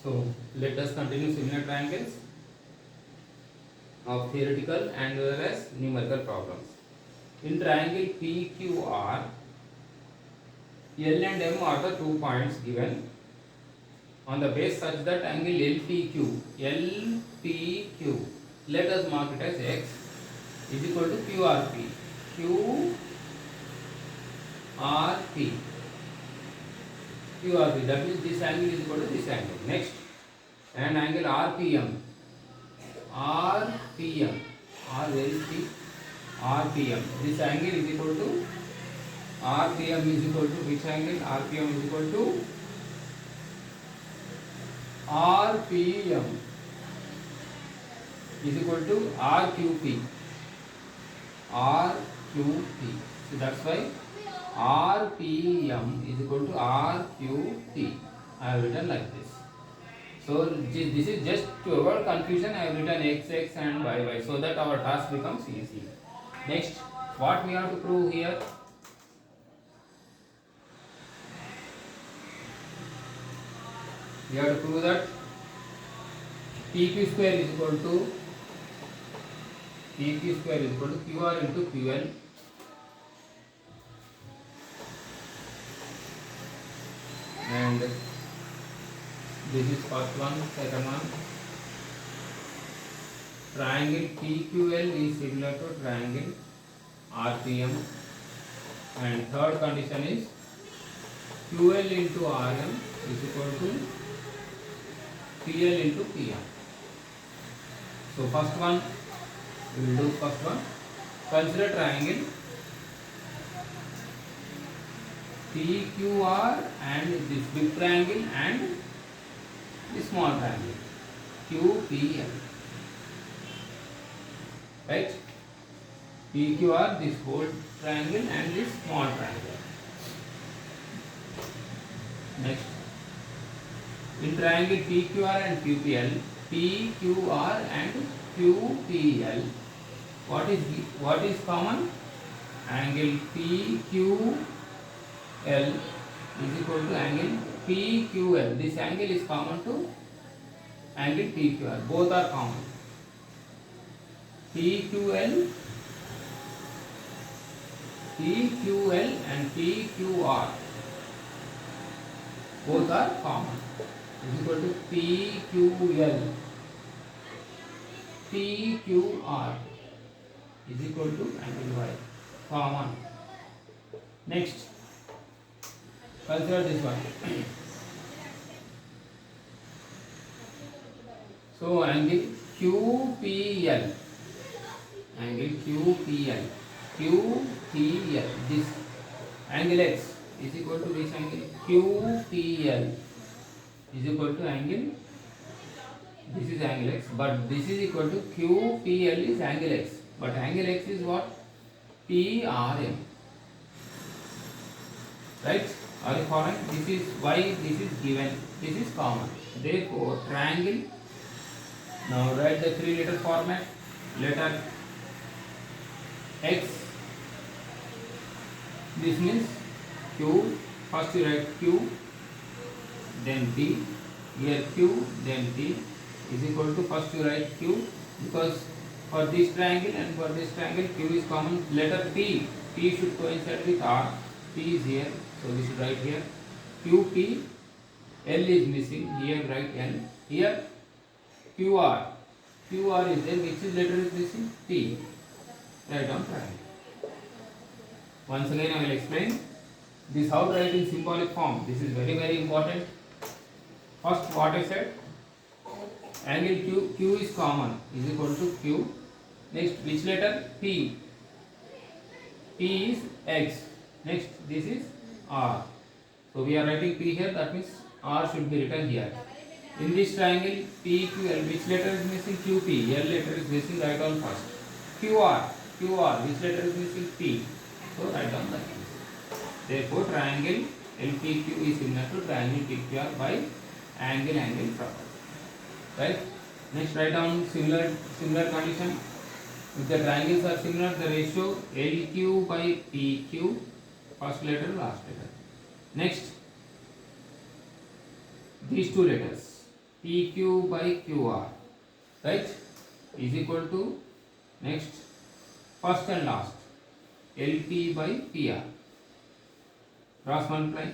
So let us continue similar triangles of theoretical and as well as numerical problems. In triangle PQR, L and M are the 2 points given on the base such that angle LPQ, let us mark it as X, is equal to QRP. QRP, that means this angle is equal to this angle. Next, and angle RPM, this angle is equal to RPM is equal to which angle? RPM is equal to RQP. So that's why RPM is equal to RQP. I have written like this. So this is just to avoid confusion. I have written XX and YY so that our task becomes easy. Next, what we have to prove here? We have to prove that PQ square is equal to QR into QL and this is first one. Second one, triangle PQL is similar to triangle RPM, and third condition is QL into RM is equal to PL into PM. So first one, we will do first one. Consider triangle PQR and this big triangle and this small triangle QPL. Right? PQR, this whole triangle and this small triangle. Next, in triangle PQR and QPL, what is common? Angle PQL is equal to angle PQL. This angle is common to angle PQR. Both are common. PQL and PQR both are common. Is equal to PQR is equal to angle Y. Common. Next, consider this one. So angle QPL, this angle X is equal to this angle QPL is equal to angle, this is angle X, but this is equal to QPL is angle X, but angle X is what? PRM. Right? Are you following? This is why this is given, this is common. Therefore, triangle, now write the 3-letter format. Letter X, this means Q, first you write Q, then T, here Q, then T is equal to, first you write Q, because for this triangle and for this triangle Q is common. Letter T should coincide with R, T is here, so we should write here QP, L is missing, here write L, here QR is there, which is letter is missing? T, write down triangle. Once again I will explain this how to write in symbolic form. This is very, very important. First, what I said, angle Q is common, is equal to Q. Next, which letter? P is X. Next, this is R. So we are writing P here, that means R should be written here. In this triangle PQL, which letter is missing? QP. L letter is missing, write down first. QR, which letter is missing? P. So write down like this. Therefore, triangle LPQ is similar to triangle PQR by angle property. Right? Next, write down similar condition. If the triangles are similar, the ratio LQ by PQ, first letter, last letter. Next, these two letters PQ by QR, right, is equal to next first and last LP by PR, cross multiply.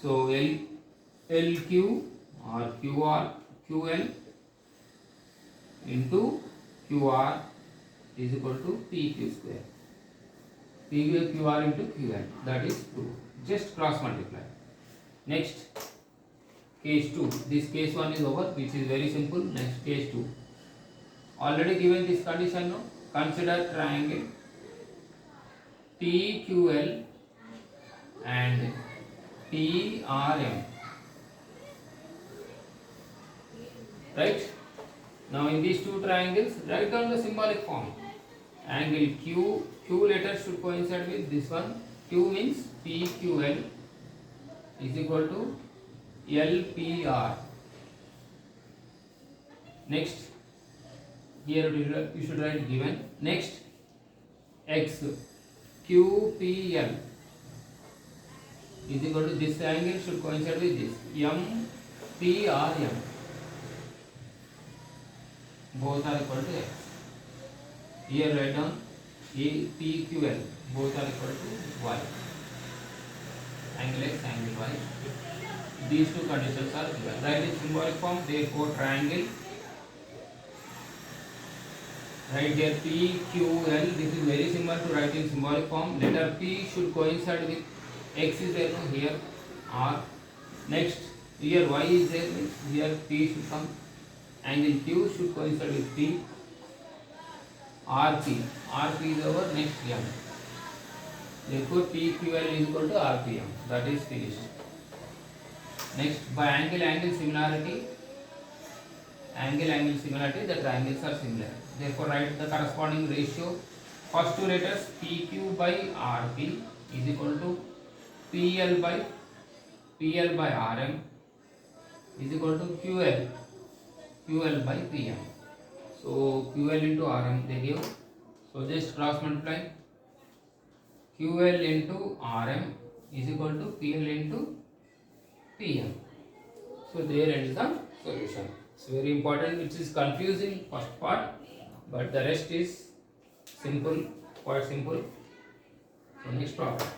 So LQ or QL into QR is equal to PQ square. QR into QL, that is 2. Just cross multiply. Next, case 2. This case 1 is over, which is very simple. Next, case 2. Already given this condition, no? Consider triangle TQL and TRM. Right? Now in these two triangles, write down the symbolic form. Angle Q letter should coincide with this one. Q means PQL is equal to LPR. Next, here you should write given. Next, X QPL is equal to this angle should coincide with this MPRM. Both are equal to X. Here write down PQL. Both are equal to Y. Angle X, angle Y. These two conditions are given. Write in symbolic form. Therefore, triangle. Right here PQL. This is very simple to write in symbolic form. Letter P should coincide with X is there, no? Here R. Next, here Y is there, means here P should come. Angle Q should coincide with P. RP. RP is our next M. Therefore, PQL is equal to RPM. That is finished. Next, by angle similarity. Angle similarity, the triangles are similar. Therefore, write the corresponding ratio. First two letters PQ by RP is equal to PL by RM is equal to QL by PM. So QL into RM they give. So just cross multiply. QL into RM is equal to PL into PM. So there ends the solution. It's very important. It is confusing first part, but the rest is simple, quite simple. So next problem.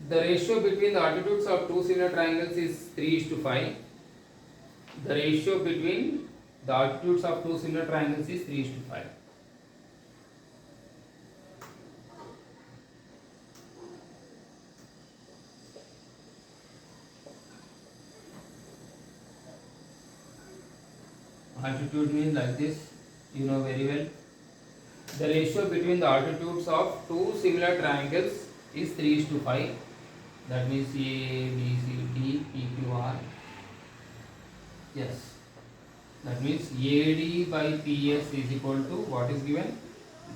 The ratio between the altitudes of two similar triangles is 3:5. The ratio between the altitudes of two similar triangles is 3:5. Altitude means like this, you know very well. The ratio between the altitudes of two similar triangles is 3:5. That means A, B, C, D, P, Q, R. Yes. That means AD by PS is equal to what is given?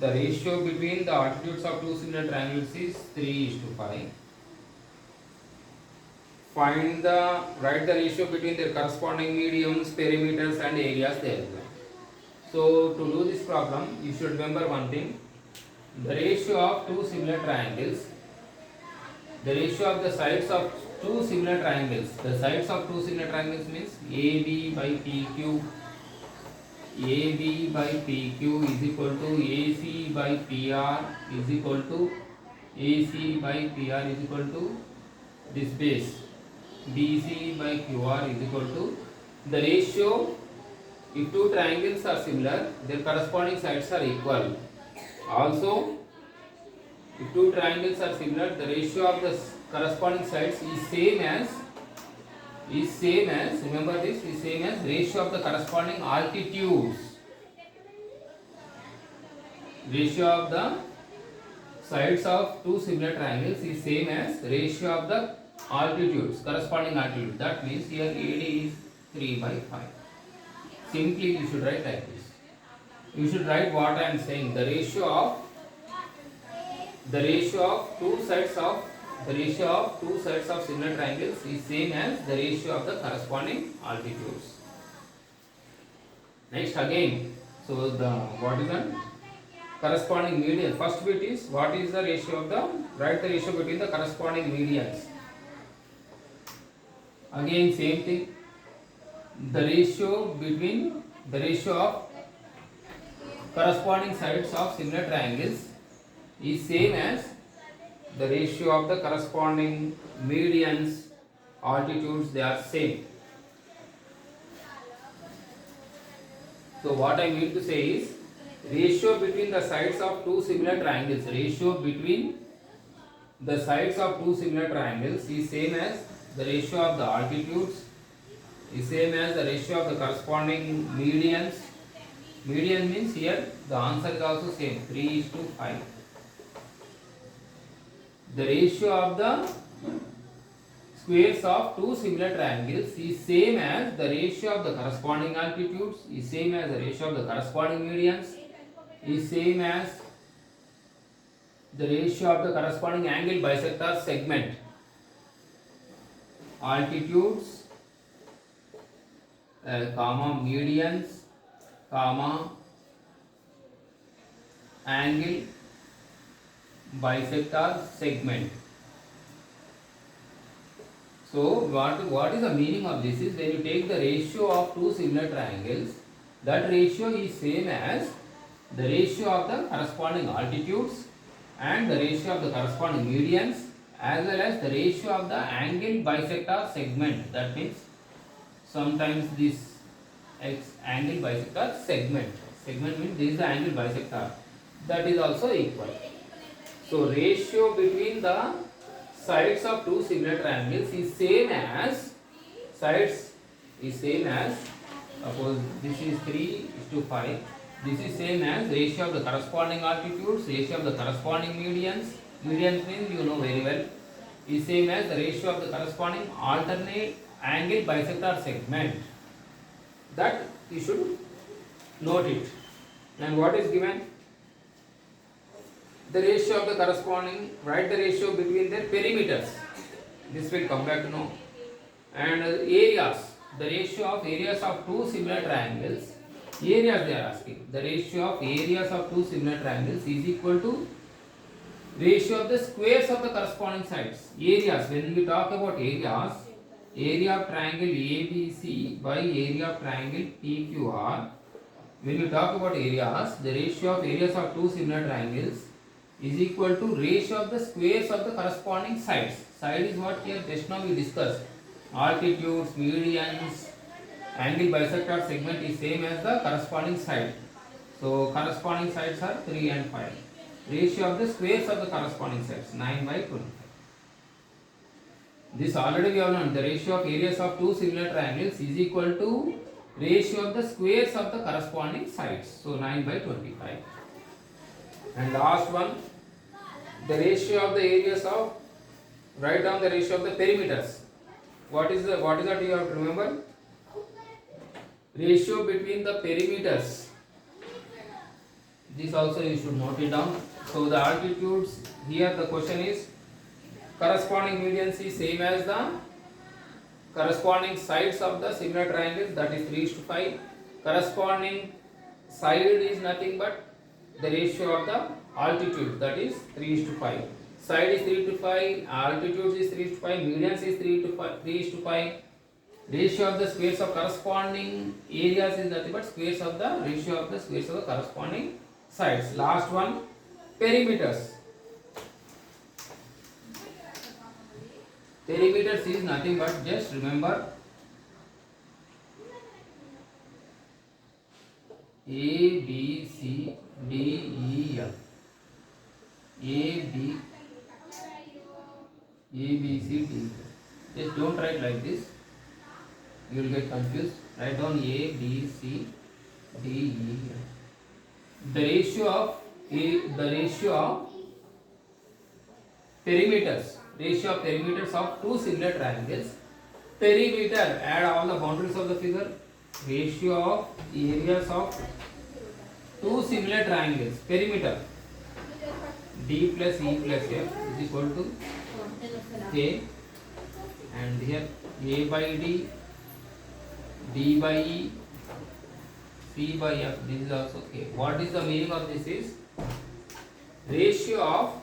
The ratio between the altitudes of two similar triangles is 3:5. Write the ratio between their corresponding mediums, perimeters and areas there. So to do this problem, you should remember one thing. The ratio of two similar triangles, the ratio of the sides of two similar triangles, the sides of two similar triangles means AB by PQ. AB by PQ is equal to AC by PR is equal to AC by PR is equal to this base. BC by QR is equal to the ratio. If two triangles are similar, their corresponding sides are equal. Also, if two triangles are similar, the ratio of the corresponding sides is same as remember this, is same as ratio of the corresponding altitudes. Ratio of the sides of two similar triangles is same as ratio of the altitudes, corresponding altitude. That means here AD is 3/5. Simply you should write like this. You should write what I am saying. The ratio of two sides of the ratio of two sides of similar triangles is same as the ratio of the corresponding altitudes. Next again, so the what is the corresponding median? First bit is what is the ratio of the, write the ratio between the corresponding medians. Again same thing, the ratio between the ratio of corresponding sides of similar triangles is same as the ratio of the corresponding medians, altitudes, they are same. So what I mean to say is ratio between the sides of two similar triangles, ratio between the sides of two similar triangles is same as the ratio of the altitudes, is same as the ratio of the corresponding medians. Median means here the answer is also same, 3:5. The ratio of the squares of two similar triangles is same as the ratio of the corresponding altitudes, is same as the ratio of the corresponding medians, is same as the ratio of the corresponding angle bisector segment. Altitudes, comma medians, comma angle bisector segment. So what is the meaning of this is when you take the ratio of two similar triangles, that ratio is same as the ratio of the corresponding altitudes and the ratio of the corresponding medians as well as the ratio of the angle bisector segment. That means sometimes this angle bisector segment means this is the angle bisector, that is also equal. So ratio between the sides of two similar triangles is same as, sides is same as, suppose this is 3:5, this is same as ratio of the corresponding altitudes, ratio of the corresponding medians, medians means you know very well, is same as the ratio of the corresponding alternate angle bisector segment. That you should note it. And what is given? The ratio of the corresponding, write the ratio between their perimeters. This will come back to know. And areas, the ratio of areas of two similar triangles, areas they are asking. The ratio of areas of two similar triangles is equal to ratio of the squares of the corresponding sides. Areas, when we talk about areas, area of triangle ABC by area of triangle PQR. When you talk about areas, the ratio of areas of two similar triangles is equal to ratio of the squares of the corresponding sides. Side is what here just now we discussed. Altitudes, medians, angle bisector segment is same as the corresponding side. So corresponding sides are 3 and 5. Ratio of the squares of the corresponding sides, 9/25. This already we have learned. The ratio of areas of two similar triangles is equal to ratio of the squares of the corresponding sides. So 9/25. And last one, the ratio of the areas of, write down the ratio of the perimeters. What is that you have to remember? Ratio between the perimeters. This also you should note it down. So the altitudes, here the question is corresponding medians is same as the corresponding sides of the similar triangles, that is 3:5. Corresponding side is nothing but the ratio of the altitude, that is 3:5. Side is 3:5, altitude is 3:5, medians is 3:5. Ratio of the squares of corresponding areas is nothing but squares of the ratio of the squares of the corresponding sides. Last one, perimeters. Perimeters is nothing but, just remember, A, B, C, D, E, F. A, B, C, D. Just don't write like this. You will get confused. Write down A, B, C, D, E, F. The ratio of perimeters of two similar triangles. Perimeter, add all the boundaries of the figure. Ratio of areas of two similar triangles. Perimeter, D plus E plus F is equal to K, and here A by D, D by E, C by F. This is also K. What is the meaning of this? Is ratio of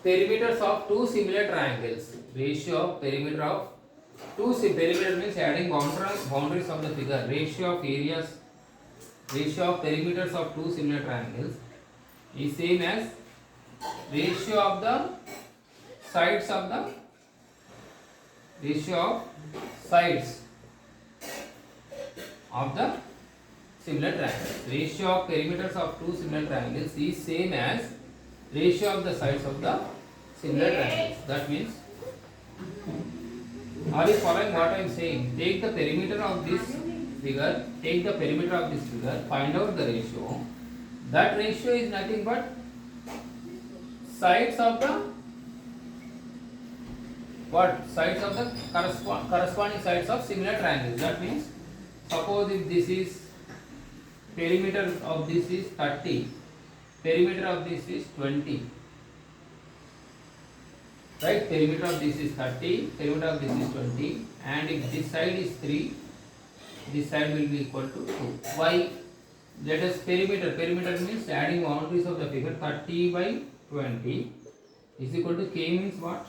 perimeters of two similar triangles. Ratio of perimeter of perimeter means adding boundaries of the figure. Ratio of perimeters of two similar triangles is same as ratio of the sides of the similar triangles. Ratio of perimeters of two similar triangles is same as ratio of the sides of the similar triangles. That means, are you following what I am saying? Take the perimeter of this figure, find out the ratio. That ratio is nothing but sides of the corresponding sides of similar triangles. That means, suppose if this is perimeter of this is 30, perimeter of this is 20, right? Perimeter of this is 30, perimeter of this is 20, and if this side is 3, this side will be equal to 2. Why? Let us perimeter means adding boundaries of the figure. 30 by 20 is equal to K means what?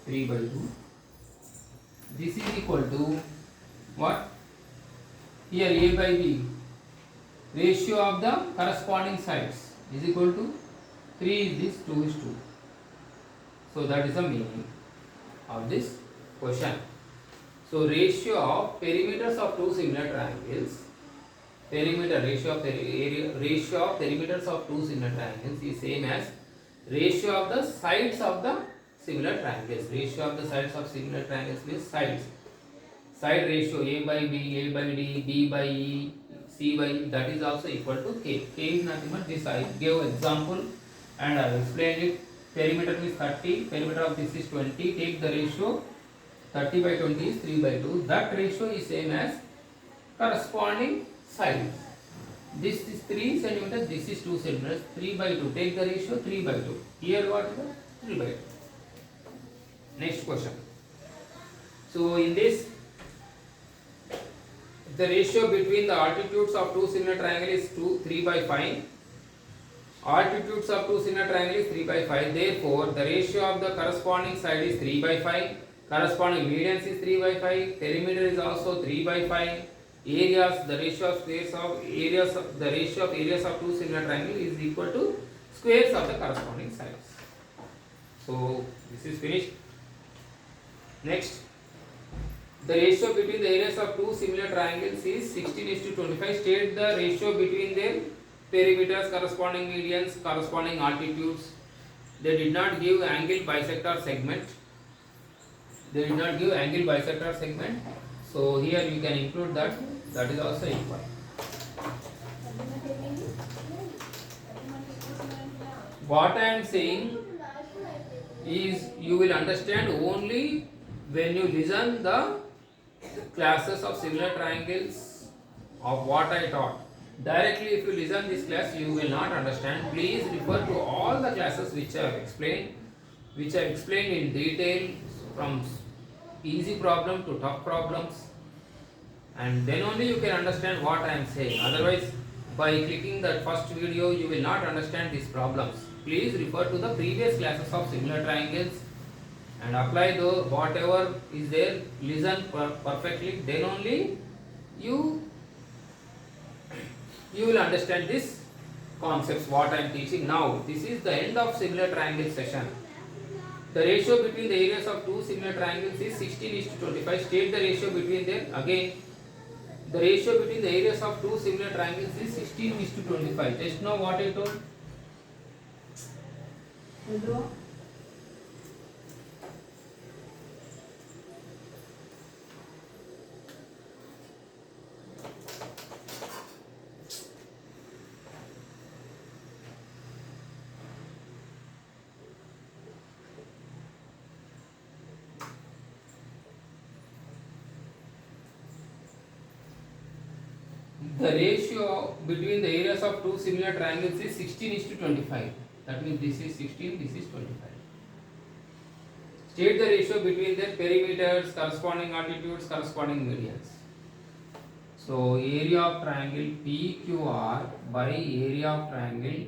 3 by 2. This is equal to what? Here A by B, ratio of the corresponding sides is equal to 3 is this, 2 is 2. So that is the meaning of this question. So ratio of perimeters of two similar triangles, ratio of perimeters of two similar triangles is same as ratio of the sides of the similar triangles. Ratio of the sides of similar triangles means sides. Side ratio A by B, A by D, D by E, C by E, that is also equal to K. K is nothing but this. I gave example and I explained it. Perimeter is 30, perimeter of this is 20. Take the ratio, 30 by 20 is 3 by 2. That ratio is same as corresponding sides. This is 3 cm, this is 2 cm. 3 by 2. Take the ratio 3 by 2. Here what is the 3 by 2. Next question. So in this, the ratio between the altitudes of two similar triangles is 3 by 5. Altitudes of two similar triangles is 3 by 5. Therefore, the ratio of the corresponding side is 3 by 5. Corresponding medians is 3 by 5. Perimeter is also 3 by 5. Areas, the ratio of areas of two similar triangles is equal to squares of the corresponding sides. So this is finished. Next, the ratio between the areas of two similar triangles is 16:25. State the ratio between their perimeters, corresponding medians, corresponding altitudes. They did not give angle bisector segment. So here you can include that. That is also equal. What I am saying is you will understand only when you listen the classes of similar triangles of what I taught. Directly if you listen this class you will not understand. Please refer to all the classes which I have explained in detail, from easy problem to tough problems, and then only you can understand what I am saying. Otherwise, by clicking that first video you will not understand these problems. Please refer to the previous classes of similar triangles and apply the whatever is there, listen perfectly, then only you will understand this concepts what I am teaching now. This is the end of similar triangle session. The ratio between the areas of two similar triangles is 16:25. State the ratio between them. Again, the ratio between the areas of two similar triangles is 16:25. Just know what I told. the ratio between the areas of two similar triangles is 16:25. That means this is 16, this is 25. State the ratio between their perimeters, corresponding altitudes, corresponding medians. So area of triangle PQR by area of triangle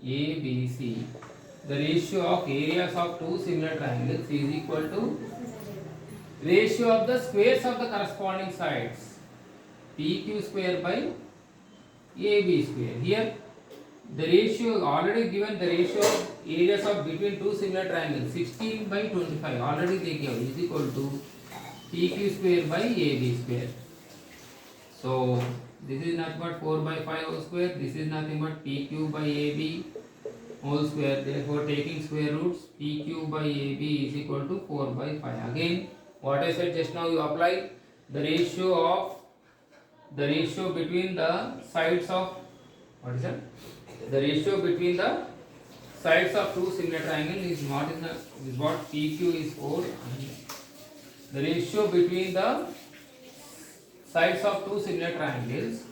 ABC, the ratio of areas of two similar triangles is equal to ratio of the squares of the corresponding sides, PQ square by AB square. Here the ratio already given, the ratio of areas of between two similar triangles 16/25 already they give is equal to PQ square by AB square. So this is nothing but 4/5 whole square, this is nothing but PQ by AB whole square. Therefore taking square roots, PQ by AB is equal to 4/5. Again what I said just now, you apply the ratio between the sides of, what is that? The ratio between the sides of two similar triangles is what PQ is 4, and the ratio between the sides of two similar triangles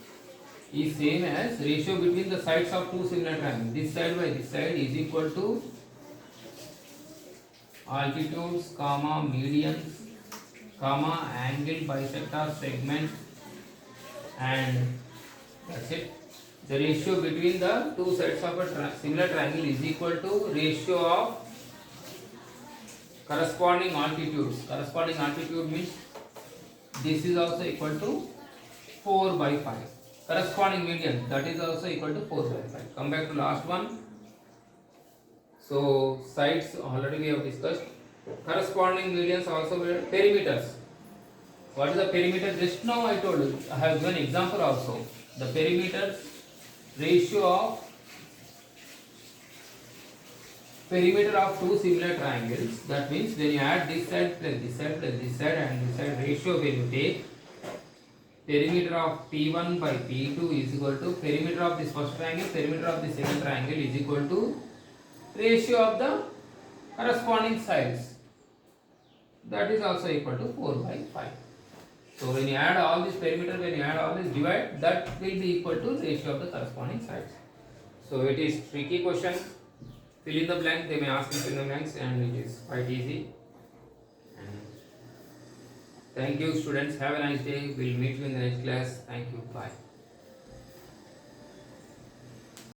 is same as ratio between the sides of two similar triangles. This side by this side is equal to altitudes, comma medians, comma angle bisector segment, and that's it. The ratio between the two sides of a similar triangle is equal to ratio of corresponding altitudes. Corresponding altitude means this is also equal to 4/5. Corresponding median, that is also equal to 4/5. Come back to last one. So sides already we have discussed. Corresponding medians also were perimeters. What is the perimeter? Just now I told you. I have given example also. The perimeters, ratio of perimeter of two similar triangles. That means when you add this side plus this side plus this side and this side, ratio when you take perimeter of P1 by P2 is equal to perimeter of this first triangle, perimeter of the second triangle is equal to ratio of the corresponding sides. That is also equal to 4/5. So when you add all this perimeter, when you add all this divide, that will be equal to ratio of the corresponding sides. So it is tricky question. Fill in the blank. They may ask you fill in the blanks, and it is quite easy. And thank you, students. Have a nice day. We'll meet you in the next class. Thank you. Bye.